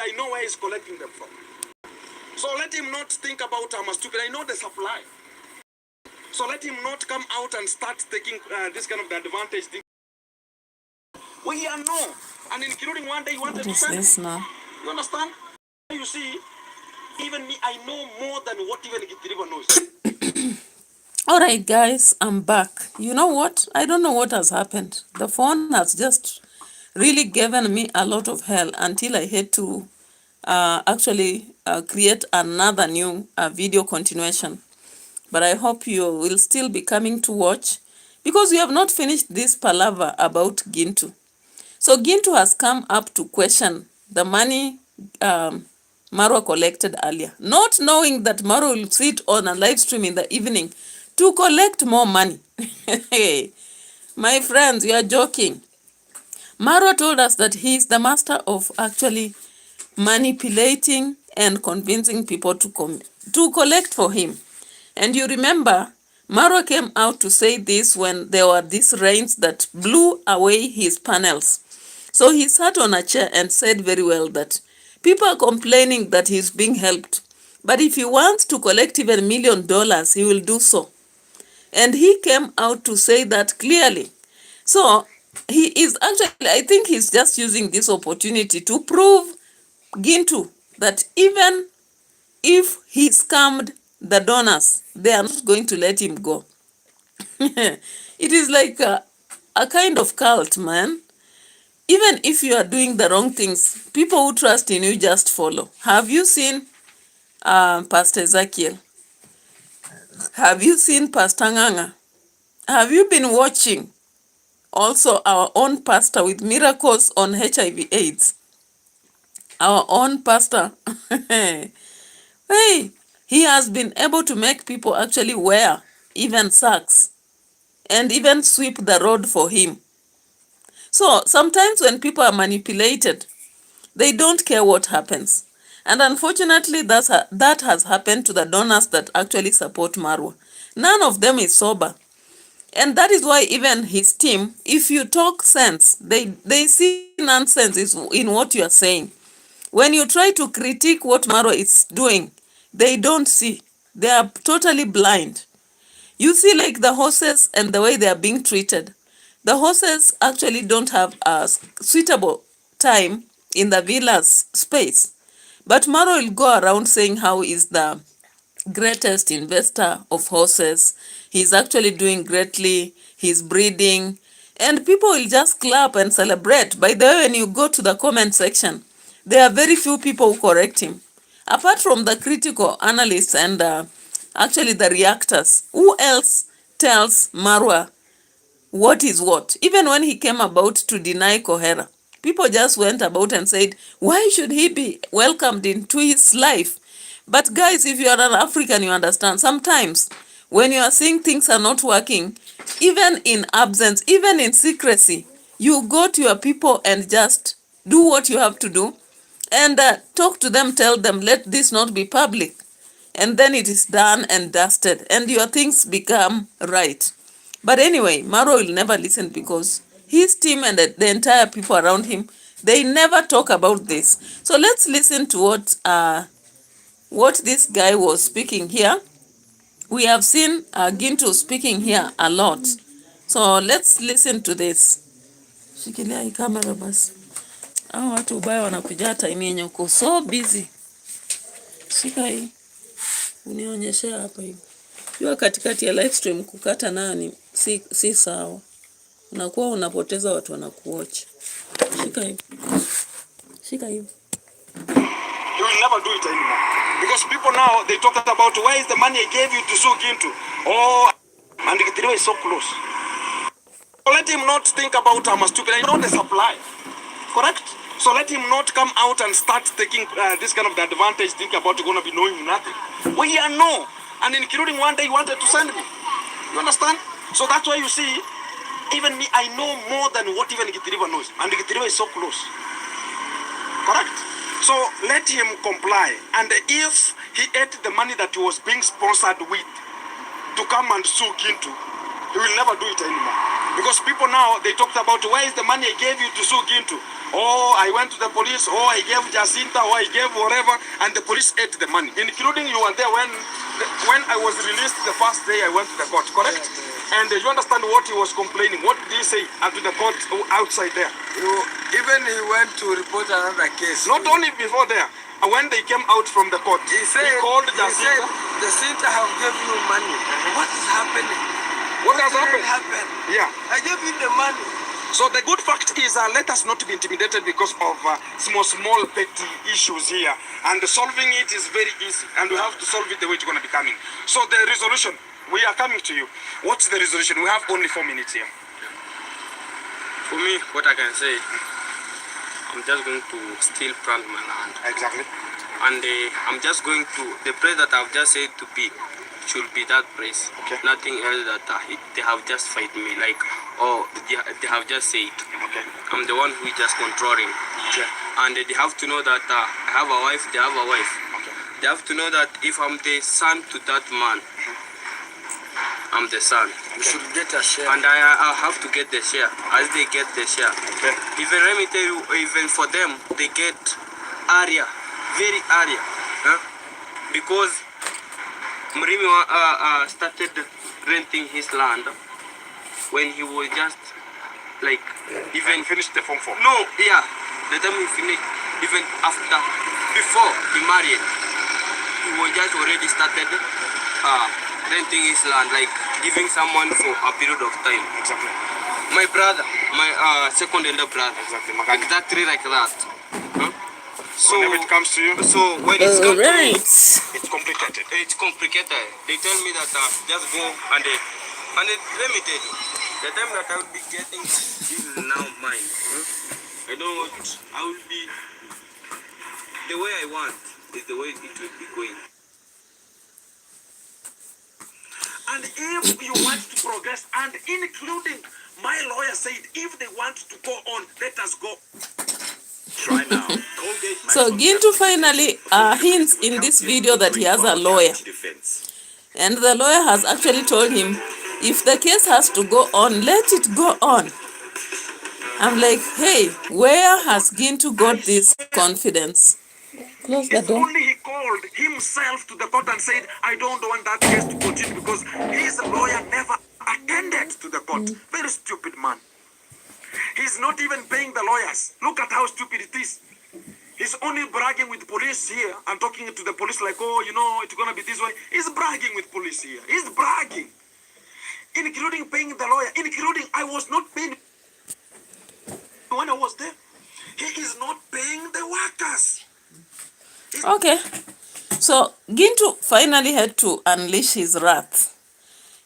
I know where he's collecting them from. So let him not think about I'm stupid. I know the supply. So let him not come out and start taking this kind of advantage thing. We are no. And including one day he wanted to send this now. You understand? You see, even me, I know more than what even Gitiriba knows. Alright guys, I'm back. You know what? I don't know what has happened. The phone has just really given me a lot of hell until I had to actually create another new video continuation. But I hope you will still be coming to watch because we have not finished this palaver about GINTU. So GINTU has come up to question the money MARWA collected earlier, not knowing that MARWA will sit on a live stream in the evening to collect more money. My friends, you are joking. MARWA told us that he is the master of actually manipulating and convincing people to collect for him. And you remember, MARWA came out to say this when there were these rains that blew away his panels. So he sat on a chair and said very well that people are complaining that he's being helped. But if he wants to collect even $1 million, he will do so. And he came out to say that clearly. So he is actually, I think he's just using this opportunity to prove GINTU that even if he scammed the donors, they are not going to let him go. It is like a kind of cult, man. Even if you are doing the wrong things, people who trust in you just follow. Have you seen Pastor Ezekiel? Have you seen Pastor Nganga? Have you been watching also our own pastor with miracles on HIV AIDS? Our own pastor. Hey, he has been able to make people actually wear even socks and even sweep the road for him. So sometimes when people are manipulated, they don't care what happens. And unfortunately, that has happened to the donors that actually support MARWA. None of them is sober. And that is why even his team, if you talk sense, they see nonsense in what you are saying. When you try to critique what MARWA is doing, they don't see. They are totally blind. You see, like the horses and the way they are being treated. The horses actually don't have a suitable time in the villas space. But MARWA will go around saying how he's the greatest investor of horses. He's actually doing greatly. He's breeding. And people will just clap and celebrate. By the way, when you go to the comment section, there are very few people who correct him. Apart from the critical analysts and actually the reactors, who else tells MARWA what is what? Even when he came about to deny Kohera, people just went about and said, why should he be welcomed into his life? But guys, if you are an African, you understand. Sometimes when you are seeing things are not working, even in absence, even in secrecy, you go to your people and just do what you have to do and talk to them, tell them, let this not be public. And then it is done and dusted and your things become right. But anyway, MARWA will never listen because his team and the entire people around him, they never talk about this. So let's listen to what this guy was speaking here. We have seen GINTU speaking here a lot. So let's listen to this. Shikilia hii kamera basi. Hao watu ubaya wanakuja time yenye uko so busy. Shika hii. Unionyeshea hapa hivi. Jua katikati ya live stream kukata nani si sawa. Unakuwa unapoteza watu wanakuwatch. Shika hivi. Shika hivi. You will never do it anymore. Because people now, they talk about where is the money I gave you to sue GINTU. Oh, and the is so close. So let him not think about I'm stupid. I know the supply. Correct? So let him not come out and start taking this kind of advantage, think about you're going to be knowing nothing. We are no. And including one day he wanted to send me. You understand? So that's why you see, even me, I know more than what even Gitiriba knows. And Gitiriba is so close. Correct? So let him comply. And if he ate the money that he was being sponsored with to come and sue GINTU, he will never do it anymore. Because people now, they talked about, where is the money I gave you to sue Gintu? Oh, I went to the police. Oh, I gave Jacinta. Oh, I gave whatever. And the police ate the money. Including you were there when I was released the first day I went to the court, correct? And you understand what he was complaining? What did he say to the court outside there? Even he went to report another case. Not only before there. When they came out from the court, he called Jacinta. Jacinta have given you money. What is happening? What has happened? Yeah. I gave you the money. So the good fact is, let us not be intimidated because of small petty issues here. And solving it is very easy. And we have to solve it the way it's going to be coming. So the resolution, we are coming to you. What's the resolution? We have only 4 minutes here. For me, what I can say, I'm just going to still plant my land. Exactly. And I'm just going to, the place that I've just said to be, should be that place. Okay. Nothing else that they have just fight me, like, oh, they have just said. Okay. I'm the one who is just controlling. Okay. And they have to know that I have a wife, they have a wife. Okay. They have to know that if I'm the son to that man, I'm the son. You should get a share. And I have to get the share, as they get the share. Okay. Even let me tell you, even for them, they get area, very area. Huh? Because Mrimi started renting his land when he was just like, even finished the form 4. No, yeah. The time he finished, even after, before he married, he was just already started renting his land, like giving someone for a period of time. Exactly. My brother, my second elder brother. Exactly like that. Huh? So whenever it comes to you. So when it's come to me, it's complicated. It's complicated. They tell me that just go and let me tell you, the time that I will be getting this is now mine. I don't want. I will be the way I want is the way it will be going. And if you want to progress, and including my lawyer said, if they want to go on, let us go. Try now. So Gintu finally hints in this video that he has a lawyer. And the lawyer has actually told him, if the case has to go on, let it go on. I'm like, hey, where has Gintu got this confidence? Close the door. Only he called himself to the court and said, I don't want that case to continue because his lawyer never attended to the court. Very stupid man. He's not even paying the lawyers. Look at how stupid it is. He's only bragging with police here and talking to the police like, oh, you know, it's going to be this way. He's bragging with police here. He's bragging. Including paying the lawyer. Including, I was not paying when I was there. He is not paying the workers. Okay, so Gintu finally had to unleash his wrath.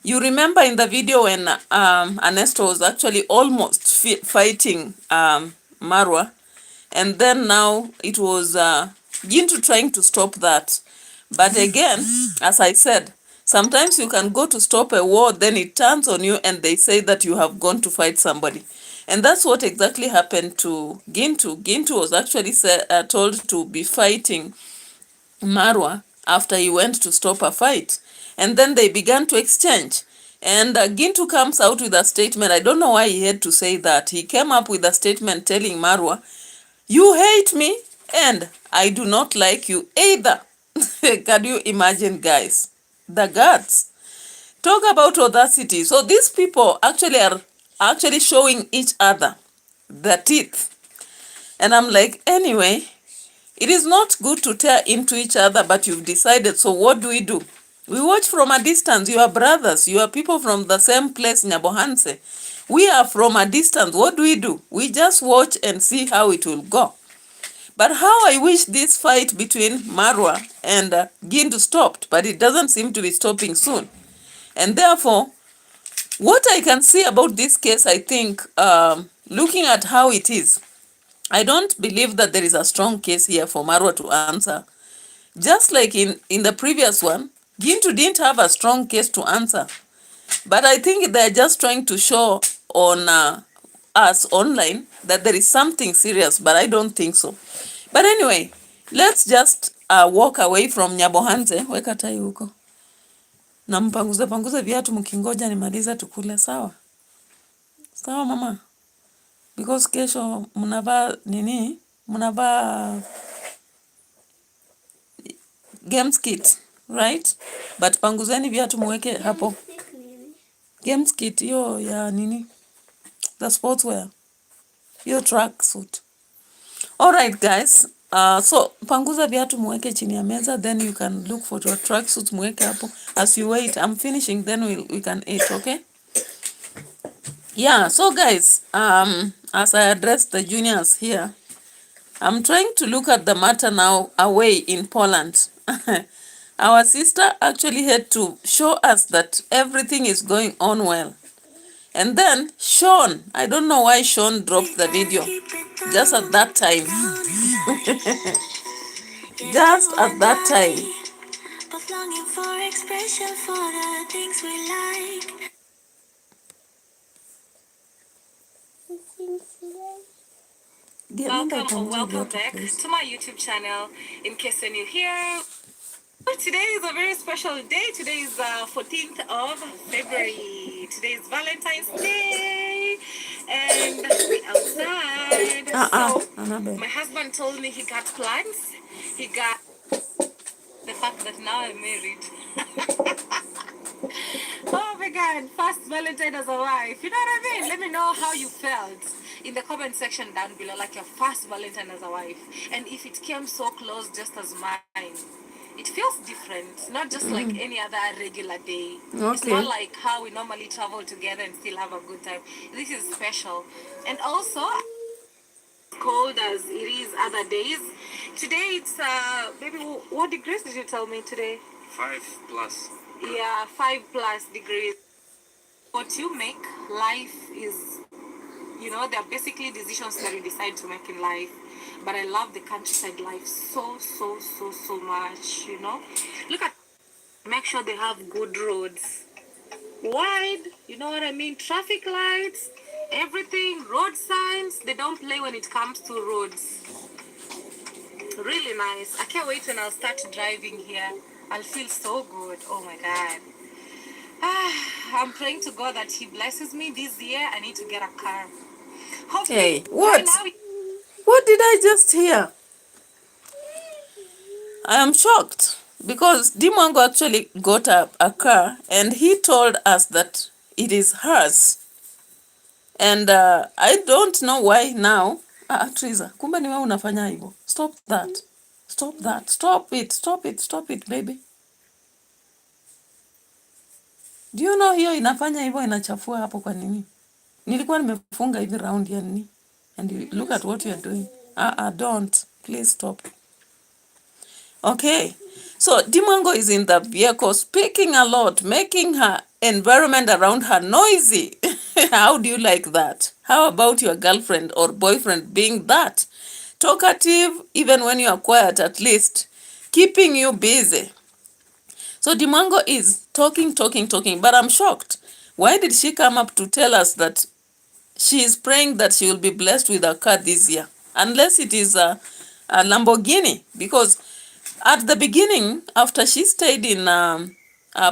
You remember in the video when Ernesto was actually almost fighting Marwa, and then now it was Gintu trying to stop that. But again, as I said, sometimes you can go to stop a war, then it turns on you and they say that you have gone to fight somebody. And that's what exactly happened to Gintu. Gintu was actually told to be fighting Marwa after he went to stop a fight. And then they began to exchange. And Gintu comes out with a statement. I don't know why he had to say that. He came up with a statement telling Marwa, you hate me and I do not like you either. Can you imagine, guys? The guts. Talk about audacity. So these people actually are showing each other the teeth. And I'm like, anyway, it is not good to tear into each other, but you've decided. So what do? We watch from a distance. You are brothers. You are people from the same place, Nyabohanse. We are from a distance. What do? We just watch and see how it will go. But how I wish this fight between Marwa and Gintu stopped, but it doesn't seem to be stopping soon. And therefore, what I can see about this case, I think, looking at how it is, I don't believe that there is a strong case here for Marwa to answer. Just like in the previous one, Gintu didn't have a strong case to answer. But I think they're just trying to show on us online that there is something serious, but I don't think so. But anyway, let's just walk away from Nyabohanse. Weka tai huko. Na mpanguze viatu mkingoja nimaliza tukule, sawa? Sawa mama? Because kesho mnavaa nini? Mnavaa games kit, right? But panguzeni viatu muweke hapo. Games kit hiyo ya nini? The sportswear. Your track suit. Alright guys. So panguza viatu muweke chini ya meza, then you can look for your track suit muweke hapo. As you wait, I'm finishing, then we can eat, okay? Yeah, so guys, as I address the juniors here, I'm trying to look at the matter now away in Poland. Our sister actually had to show us that everything is going on well. And then Sean, I don't know why Sean dropped the video just at that time. Just at that time. Welcome back to my YouTube channel. In case you're new here, today is a very special day. Today is 14th of February. Today is Valentine's Day, and we're outside. So my husband told me he got plans. He got the fact that now I'm married. Oh my God, first Valentine as a wife. You know what I mean? Let me know how you felt in the comment section down below, like your first Valentine as a wife. And if it came so close just as mine, it feels different. Not just like any other regular day. Okay. It's not like how we normally travel together and still have a good time. This is special. And also, cold as it is other days. Today it's, baby, what degrees did you tell me today? 5+. Yeah, 5+ degrees. What you make, life is, you know, they're basically decisions that you decide to make in life. But I love the countryside life so much, you know. Look at, make sure they have good roads. Wide, you know what I mean? Traffic lights, everything, road signs. They don't play when it comes to roads. Really nice. I can't wait when I'll start driving here. I'll feel so good. Oh my God. I'm praying to God that He blesses me this year. I need to get a car. Hopefully, Hey, what? right now, What did I just hear? I am shocked because Dimongo actually got a car and he told us that it is hers. And I don't know why now. Triza, kumbe ni wewe unafanya hivyo. Stop that. Stop that. Stop it. Stop it. Stop it, baby. Do you know hiyo inafanya hivyo, inachafua hapo kwa nini? Nilikuwa nimefunga hivi round ya nini? And you look at what you are doing. Don't. Please stop. Okay. So Dimongo is in the vehicle speaking a lot, making her environment around her noisy. How do you like that? How about your girlfriend or boyfriend being that? Talkative, even when you are quiet, at least keeping you busy. So Dimongo is talking, but I'm shocked. Why did she come up to tell us that she is praying that she will be blessed with a car this year? Unless it is a Lamborghini. Because at the beginning, after she stayed in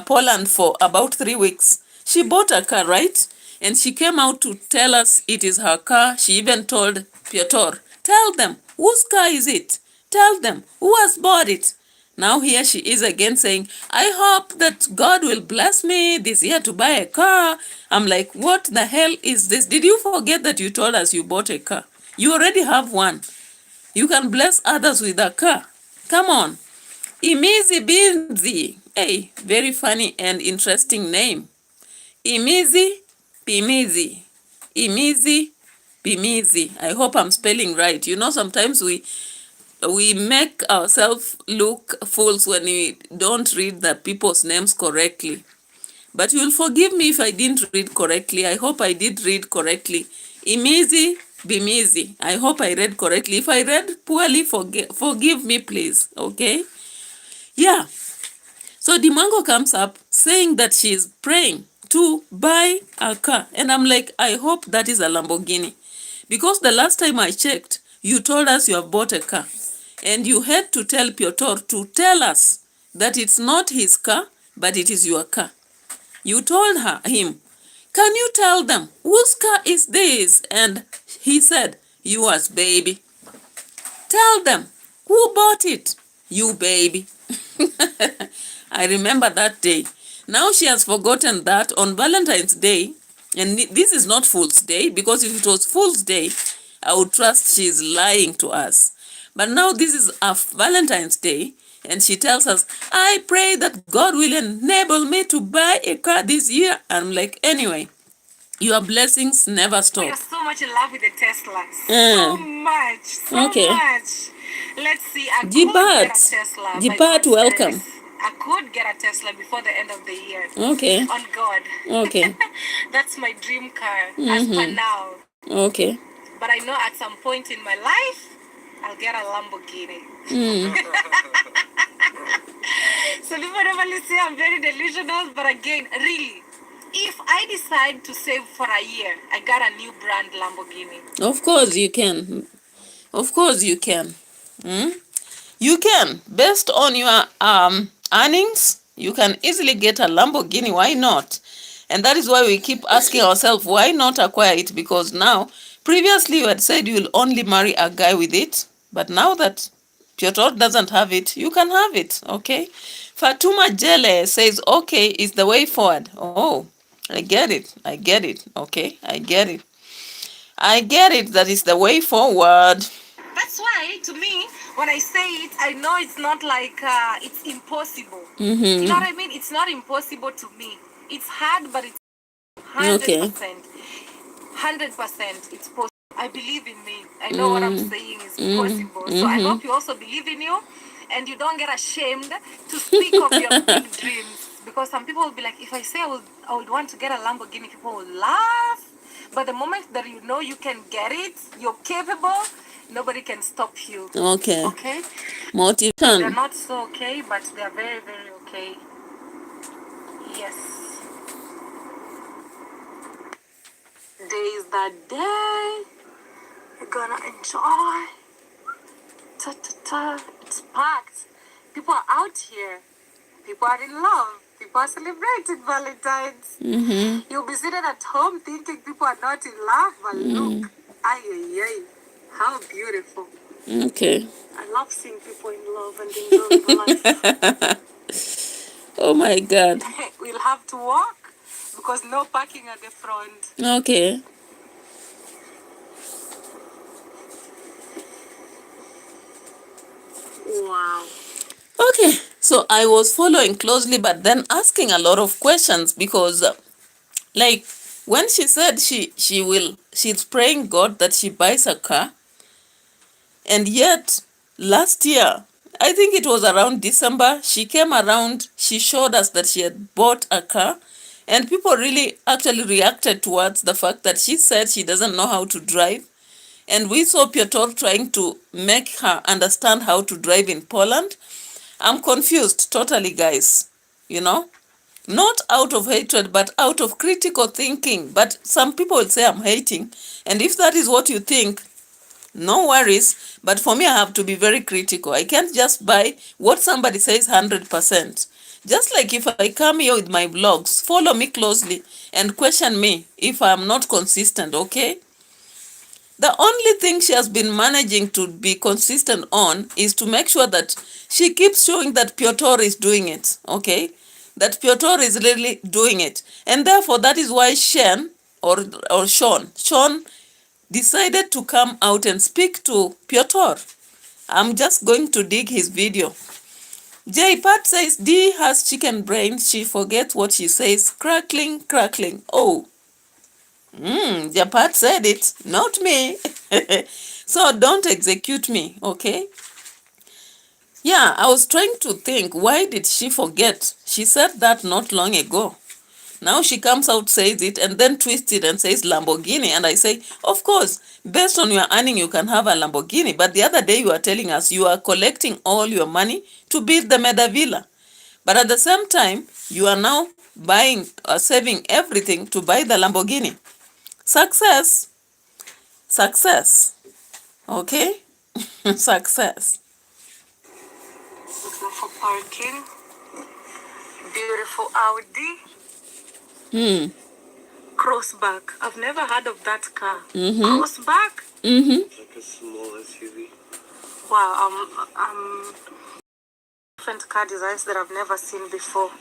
Poland for about 3 weeks, she bought a car, right? And she came out to tell us it is her car. She even told Piotr, tell them, whose car is it? Tell them, who has bought it? Now here she is again saying, I hope that God will bless me this year to buy a car. I'm like, what the hell is this? Did you forget that you told us you bought a car? You already have one. You can bless others with a car. Come on. Imizi Binzi. Hey, very funny and interesting name. Imizi Bimizi. Imizi Bimizi. I hope I'm spelling right. You know, sometimes we make ourselves look fools when we don't read the people's names correctly. But you'll forgive me if I didn't read correctly. I hope I did read correctly. Imizi Bimizi. I hope I read correctly. If I read poorly, forgive me, please. Okay? Yeah. So Dimongo comes up saying that she is praying to buy a car. And I'm like, I hope that is a Lamborghini. Because the last time I checked, you told us you have bought a car. And you had to tell Piotr to tell us that it's not his car, but it is your car. You told him, Can you tell them whose car is this? And he said, yours, baby. Tell them who bought it? You, baby. I remember that day. Now she has forgotten that on Valentine's Day, and this is not Fool's Day, because if it was Fool's Day, I would trust she's lying to us. But now this is a Valentine's Day, and she tells us, I pray that God will enable me to buy a car this year. I'm like, anyway, your blessings never We stop. are so much in love with the Tesla. So much. So Okay. much. Let's see. I could Jibat. get a Tesla. By Jibat, God's welcome. grace. I could get a Tesla before the end of the year. Okay. On God. Okay. That's my dream car as per now. Okay. But I know at some point in my life, I'll get a Lamborghini. So people normally say I'm very delusional, but again, really, if I decide to save for a year, I got a new brand Lamborghini. Of course you can. Of course you can. You can. Based on your earnings, you can easily get a Lamborghini. Why not? And that is why we keep asking ourselves, why not acquire it? Because now, previously you had said you will only marry a guy with it. But now that Piotr doesn't have it, you can have it, okay? Fatuma Jele says, okay, is the way forward. Oh, I get it. I get it, okay? I get it. I get it. That is the way forward. That's why, to me, when I say it, I know it's not like it's impossible. You know what I mean? It's not impossible to me. It's hard, but it's 100%. Okay. 100% it's possible. I believe in me. I know what I'm saying is possible. So I hope you also believe in you and you don't get ashamed to speak of your big dreams. Because some people will be like, if I say I would want to get a Lamborghini, people will laugh. But the moment that you know you can get it, you're capable, nobody can stop you. Okay. Okay? They're Motivation. not so okay, but they're very, very okay. Yes. Day is that day. You're gonna enjoy. Ta ta ta. It's packed. People are out here. People are in love. People are celebrating Valentine's. You'll be sitting at home thinking people are not in love, but look, ay, ay, ay, how beautiful. Okay. I love seeing people in love and enjoying life. Oh my God. We'll have to walk because no parking at the front. Okay. Wow. Okay. So I was following closely, but then asking a lot of questions because, like, when she said she's praying God that she buys a car, and yet last year, I think it was around December, she came around, she showed us that she had bought a car, and people really actually reacted towards the fact that she said she doesn't know how to drive. And we saw Piotr trying to make her understand how to drive in Poland. I'm confused totally, guys. You know? Not out of hatred, but out of critical thinking. But some people will say I'm hating. And if that is what you think, no worries. But for me, I have to be very critical. I can't just buy what somebody says 100%. Just like if I come here with my vlogs, follow me closely and question me if I'm not consistent, okay? The only thing she has been managing to be consistent on is to make sure that she keeps showing that Piotr is doing it, okay? That Piotr is really doing it. And therefore, that is why Sean decided to come out and speak to Piotr. I'm just going to dig his video. J. Pat says, Dee has chicken brain. She forgets what she says. Crackling, crackling. Oh. Japat said it, not me. So don't execute me, okay? Yeah, I was trying to think, why did she forget? She said that not long ago. Now she comes out, says it, and then twists it and says Lamborghini. And I say, of course, based on your earning, you can have a Lamborghini. But the other day you were telling us you are collecting all your money to build the Meda Villa. But at the same time, you are now buying or saving everything to buy the Lamborghini. Success. Success. Okay? Success. Looks like for parking. Beautiful Audi. Crossback. I've never heard of that car. Crossback? Like a small SUV. Wow, different car designs that I've never seen before.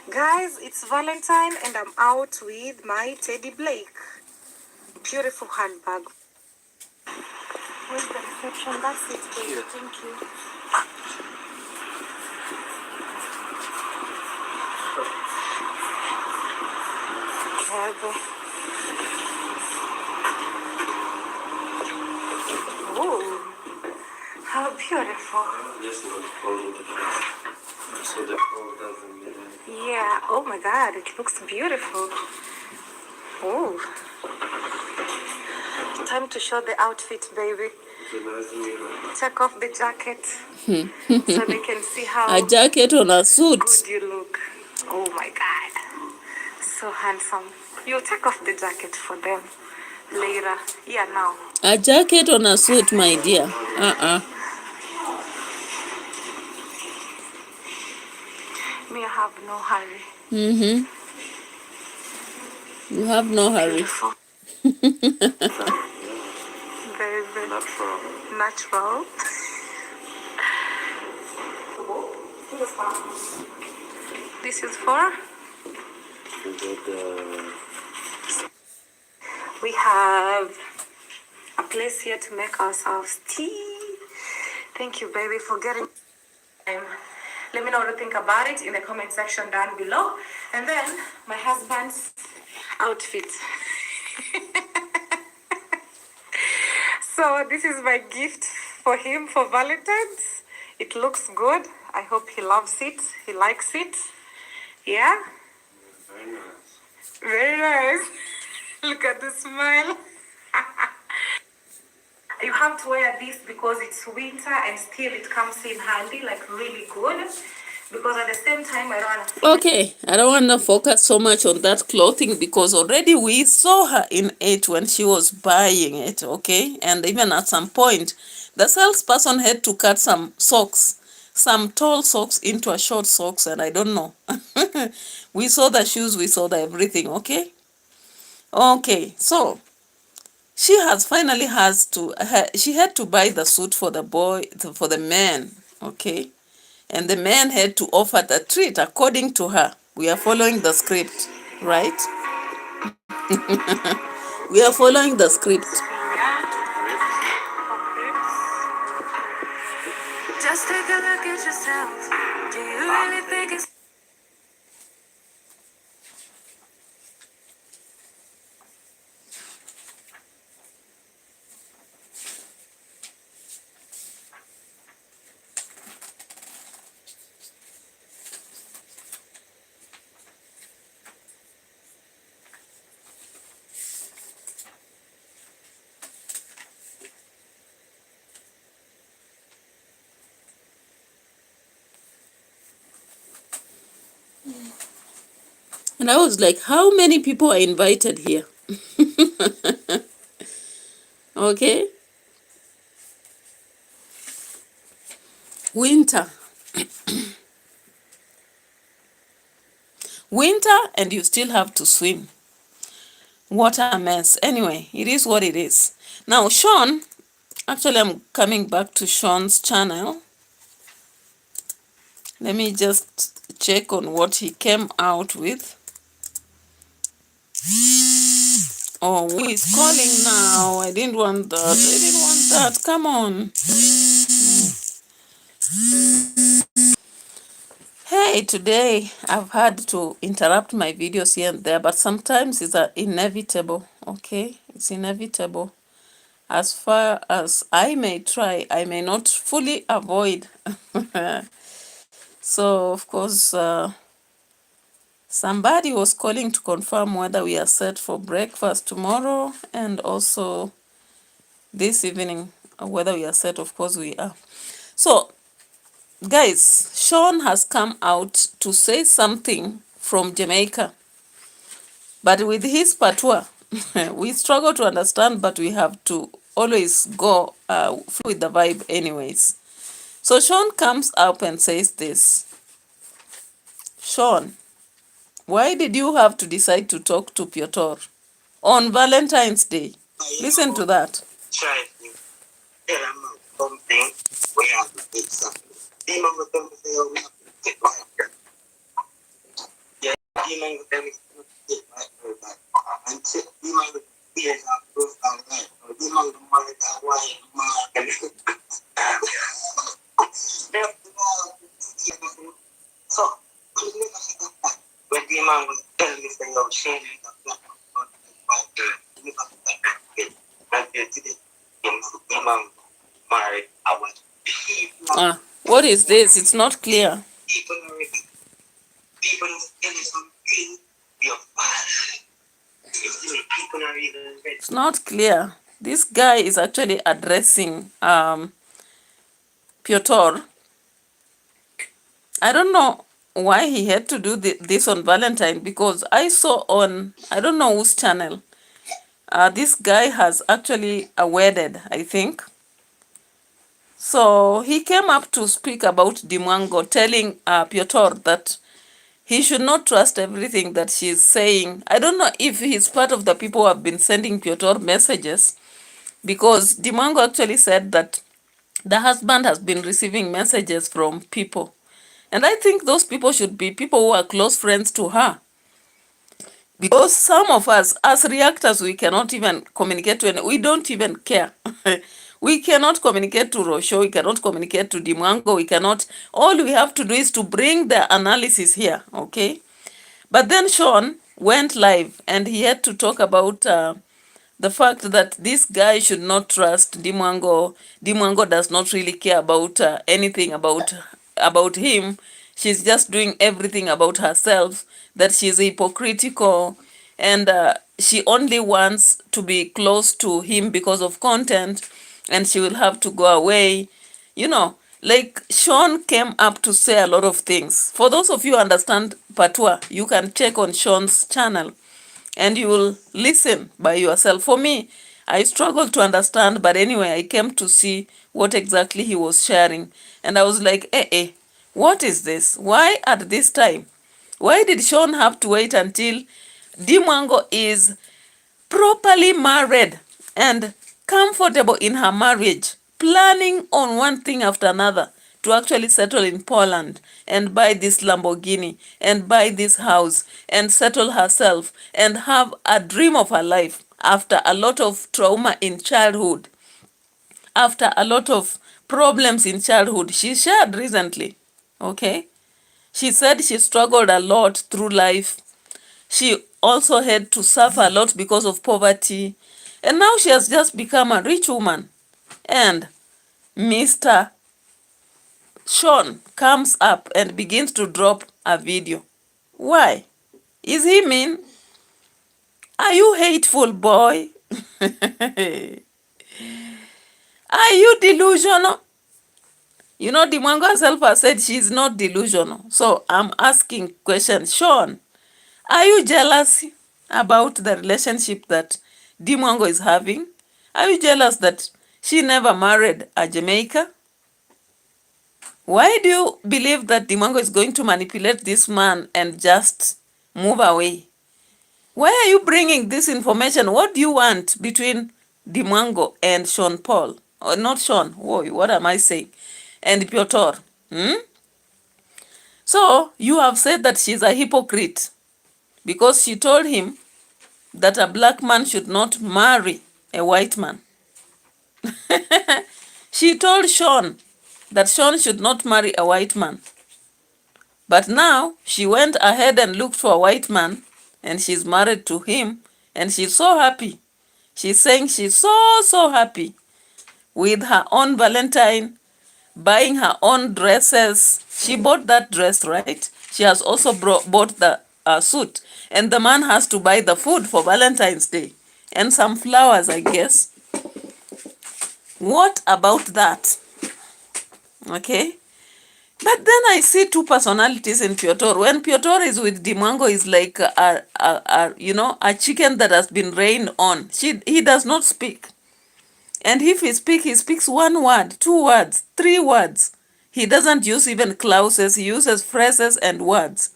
Guys, it's Valentine and I'm out with my Teddy Blake. Beautiful handbag. Where's the reception? That's it, baby. Thank you. Oh, how beautiful. Just not follow the car. So the car doesn't get in. Yeah, oh my god, it looks beautiful. Oh, time to show the outfit, baby. It's a nice mirror. Take off the jacket so they can see how A jacket on a suit. good you look. Oh my god, so handsome. You take off the jacket for them later. Yeah, now. A jacket on a suit, my dear. Me, I have no hurry. You have no hurry. Beautiful. Very, very Natural. natural. This is for? You got the... We have a place here to make ourselves tea. Thank you, baby, for getting time. Let me know what you think about it in the comment section down below. And then my husband's outfit. So this is my gift for him for Valentine's. It looks good. I hope he loves it. He likes it. Yeah? Very nice. Very nice. Look at the smile. You have to wear this because it's winter and still it comes in handy, like really good. Because at the same time, I don't want to... Okay, I don't want to focus so much on that clothing because already we saw her in it when she was buying it, okay? And even at some point, the salesperson had to cut some socks, some tall socks into a short socks, and I don't know. We saw the shoes, we saw the everything, okay? Okay, so she had to buy the suit for the boy, for the man, okay? And the man had to offer the treat according to her. We are following the script, right? We are following the script. Just take a look at yourself. Do you really think it's... And I was like, how many people are invited here? Okay. Winter. Winter, and you still have to swim. What a mess. Anyway, it is what it is. Now, Sean, actually, I'm coming back to Sean's channel. Let me just check on what he came out with. Oh, who is calling now? I didn't want that. I didn't want that. Come on. Hey, today I've had to interrupt my videos here and there, but sometimes it's inevitable, okay? It's inevitable. As far as I may try, I may not fully avoid. So, of course, somebody was calling to confirm whether we are set for breakfast tomorrow, and also this evening, whether we are set. Of course we are. So, guys, Sean has come out to say something from Jamaica, but with his patois, we struggle to understand, but we have to always go with the vibe anyways. So Sean comes up and says this. Sean, why did you have to decide to talk to Piotr? on Valentine's Day. Listen to that. Try to tell them something we have to fix something. Demon will tell me, say, oh, we have to take my hair. Yeah, demon will tell me, take my hair back. And demon will feel that goes down there. So demon will marry that wife, man. So, when demon will tell me, say, oh, she ain't a black man, my girl, you have to take that kid. And then today, demon married our people. What is this? It's not clear. People already. People is innocent. Your father. People are even ready. It's not clear. This guy is actually addressing Piotr. I don't know why he had to do this on Valentine, because I saw on, I don't know whose channel, this guy has actually wedded, I think. So he came up to speak about MWANGO, telling Piotr that he should not trust everything that she's saying. I don't know if he's part of the people who have been sending Piotr messages, because MWANGO actually said that the husband has been receiving messages from people. And I think those people should be people who are close friends to her. Because some of us, as reactors, we cannot even communicate to anyone. We don't even care. We cannot communicate to Rosho. We cannot communicate to MWANGO. We cannot. All we have to do is to bring the analysis here, okay? But then Sean went live and he had to talk about the fact that this guy should not trust MWANGO. MWANGO does not really care about anything about him. She's just doing everything about herself, that she's hypocritical, and she only wants to be close to him because of content, and she will have to go away. You know, like Sean came up to say a lot of things. For those of you who understand Patois, you can check on Sean's channel and you will listen by yourself. For me, I struggled to understand, but anyway, I came to see what exactly he was sharing. And I was like, what is this? Why at this time? Why did Sean have to wait until MWANGO is properly married and comfortable in her marriage, planning on one thing after another to actually settle in Poland and buy this Lamborghini and buy this house and settle herself and have a dream of her life after a lot of trauma in childhood, after a lot of problems in childhood? She shared recently, okay? She said she struggled a lot through life. She also had to suffer a lot because of poverty. And now she has just become a rich woman. And Mr. Sean comes up and begins to drop a video. Why? Is he mean? Are you hateful, boy? Are you delusional? You know, MWANGO herself has said she's not delusional. So I'm asking question, Sean, are you jealous about the relationship that MWANGO is having? Are you jealous that she never married a Jamaican? Why do you believe that MWANGO is going to manipulate this man and just move away? Why are you bringing this information? What do you want between MWANGO and Sean Paul? Or not Sean, whoa, what am I saying? And Piotr. So you have said that she's a hypocrite because she told him that a black man should not marry a white man. She told Sean that Sean should not marry a white man. But now she went ahead and looked for a white man and she's married to him and she's so happy. She's saying she's so happy with her own Valentine, buying her own dresses. She bought that dress, right? She has also bought the suit. And the man has to buy the food for Valentine's Day. And some flowers, I guess. What about that? Okay? But then I see two personalities in Piotr. When Piotr is with MWANGO, is like a chicken that has been rained on. He does not speak. And if he speaks one word, 2 words, 3 words. He doesn't use even clauses. He uses phrases and words.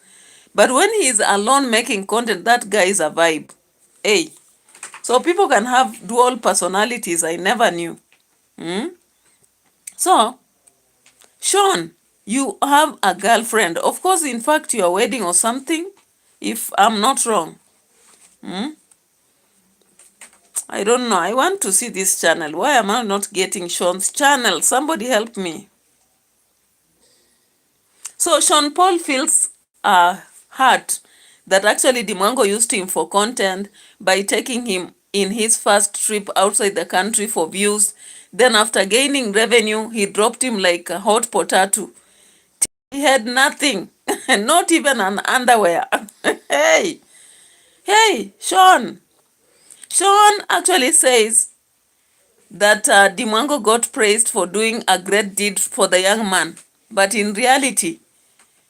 But when he is alone making content, that guy is a vibe. Hey, So people can have dual personalities. I never knew. So, Sean, you have a girlfriend. Of course, in fact, your wedding or something, if I'm not wrong. I don't know. I want to see this channel. Why am I not getting Sean's channel? Somebody help me. So Sean Paul feels hurt that actually DeMwango used him for content by taking him in his first trip outside the country for views. Then after gaining revenue, he dropped him like a hot potato. He had nothing, not even an underwear. Hey, Sean. Sean actually says that DeMwango got praised for doing a great deed for the young man. But in reality,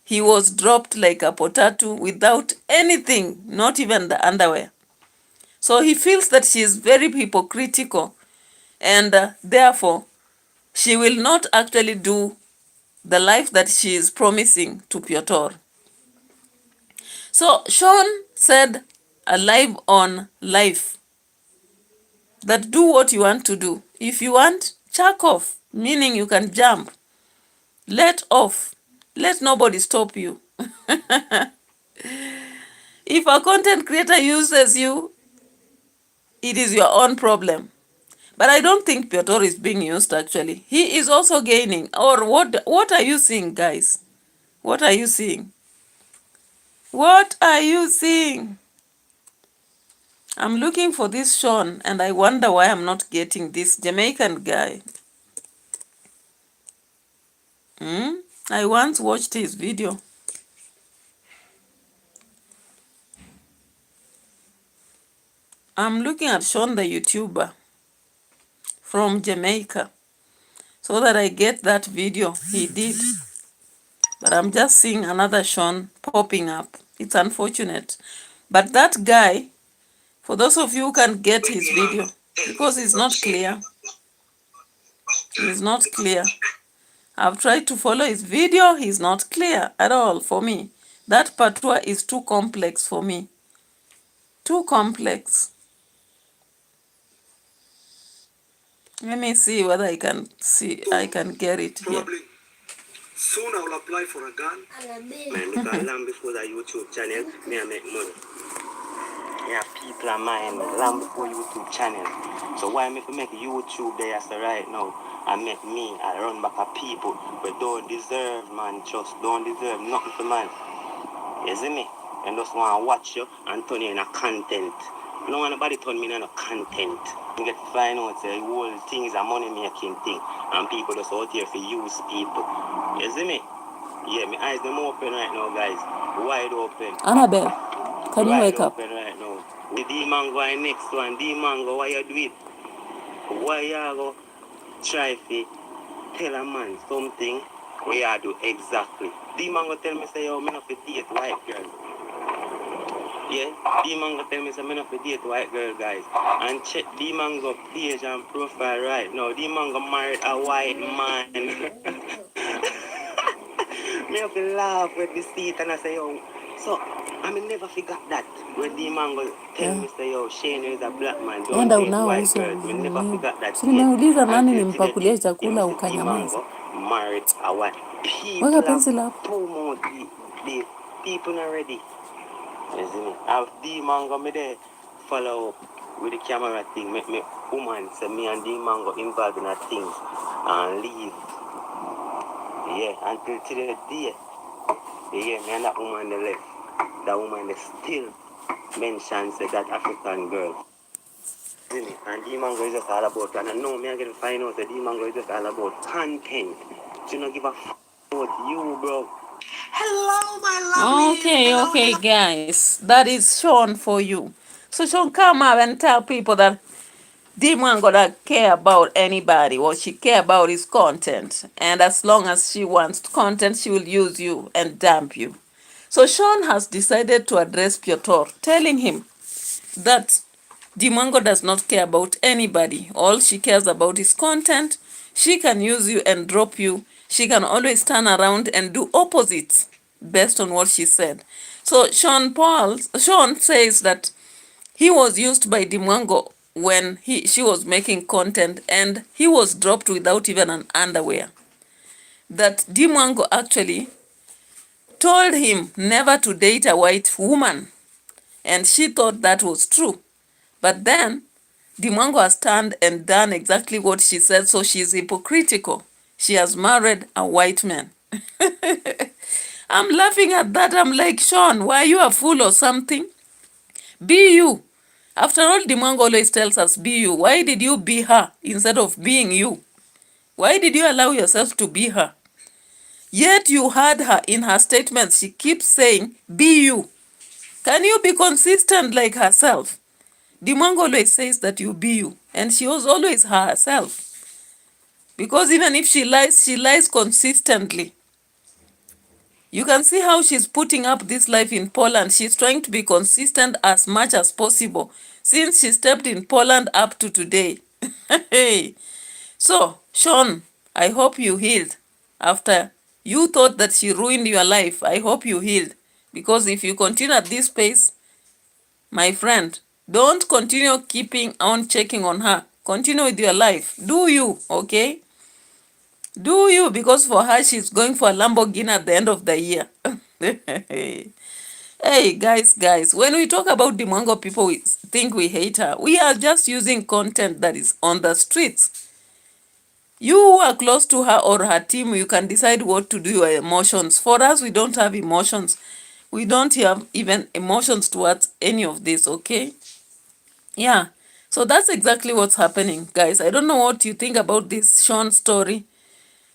he was dropped like a potato without anything, not even the underwear. So he feels that she is very hypocritical and therefore she will not actually do the life that she is promising to Piotr. So Sean said live on life that do what you want to do. If you want, chuck off, meaning you can jump. Let off. Let nobody stop you. If a content creator uses you, it is your own problem. But I don't think Piotr is being used actually. He is also gaining. Or what are you seeing, guys? What are you seeing? What are you seeing? I'm looking for this Sean and I wonder why I'm not getting this Jamaican guy. I once watched his video. I'm looking at Sean the YouTuber from Jamaica so that I get that video he did. But I'm just seeing another Sean popping up. It's unfortunate. But that guy, for those of you who can get his video, because it's not clear. It's not clear. I've tried to follow his video. He's not clear at all for me. That patois is too complex for me. Too complex. Let me see whether I can get it here. Soon I will apply for a gun. Man, because long before the YouTube channel, me I make money. Yeah, people are mine long before YouTube channel. So why me to make YouTube there so right now and make me I run back at people but don't deserve, man, just don't deserve nothing for man. You see me? And just want to watch you and turn you in a content. You don't want nobody turn me in a content. You get to find out the whole thing is a money making thing and people just out here for use people. You see me? Yeah, my eyes them open right now, guys. Wide open. Annabelle, can you wake up? Wide open right now. The DeMwango next one. DeMwango, why you do it? Why you go try to tell a man something where you do exactly? DeMwango tell me say, yo, me not for date white girl. Yeah, DeMwango tell me say, me not for date white girl, guys. And check DeMwango page and profile right now. DeMwango married a white man. Me have to laugh with the seat and I say, yo, so I mean never forgot that when DeMwango tell me say, yo, Shane is a black man, don't date white girls. We never forgot that. Nimeuliza nani nimpakulie chakula ukanyamaza. Married a white people. Weka pencil up. Promote the people not ready. You see me? Have DeMwango me there follow up with the camera thing. Make me woman say me and DeMwango involved in a things and leave. Yeah, until today, yeah, me and that woman they left. That woman they still mentions that African girl. See me? And DeMwango is just all about, and I know me I get to find out that DeMwango is just all about content. You don't give a f about you, bro. Hello, my lovely. Okay, guys. That is Sean for you. So Sean, come up and tell people that DeMwango don't care about anybody. What she care about is content. And as long as she wants content, she will use you and dump you. So Sean has decided to address Piotr, telling him that DeMwango does not care about anybody. All she cares about is content. She can use you and drop you. She can always turn around and do opposites based on what she said. So Sean says that He was used by DeMwango when she was making content, and he was dropped without even an underwear. That DeMwango actually told him never to date a white woman, and she thought that was true. But then DeMwango has turned and done exactly what she said, so she's hypocritical. She has married a white man. I'm laughing at that. I'm like, Sean, why are you a fool or something? Be you. After all, DeMwango always tells us, be you. Why did you be her instead of being you? Why did you allow yourself to be her? Yet you heard her in her statements. She keeps saying, be you. Can you be consistent like herself? DeMwango always says that you be you. And she was always herself. Because even if she lies consistently. You can see how she's putting up this life in Poland. She's trying to be consistent as much as possible since she stepped in Poland up to today. Hey. So, Sean, I hope you healed. After you thought that she ruined your life, I hope you healed. Because if you continue at this pace, my friend, don't continue keeping on checking on her. Continue with your life. Do you, okay? Do you, because for her, she's going for a Lamborghini at the end of the year. Hey, guys, when we talk about DeMwango, people we think we hate her. We are just using content that is on the streets. You who are close to her or her team, you can decide what to do your emotions. For us, we don't have emotions. We don't have even emotions towards any of this, okay? Yeah, so that's exactly what's happening, guys. I don't know what you think about this Sean story.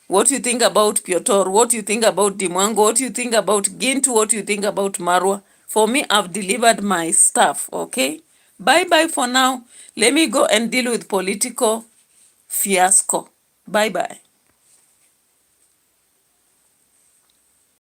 What you think about Piotr, what you think about DeMwango, what you think about GINTU, what you think about MARWA. For me, I've delivered my stuff, okay? Bye-bye for now. Let me go and deal with political fiasco. Bye-bye.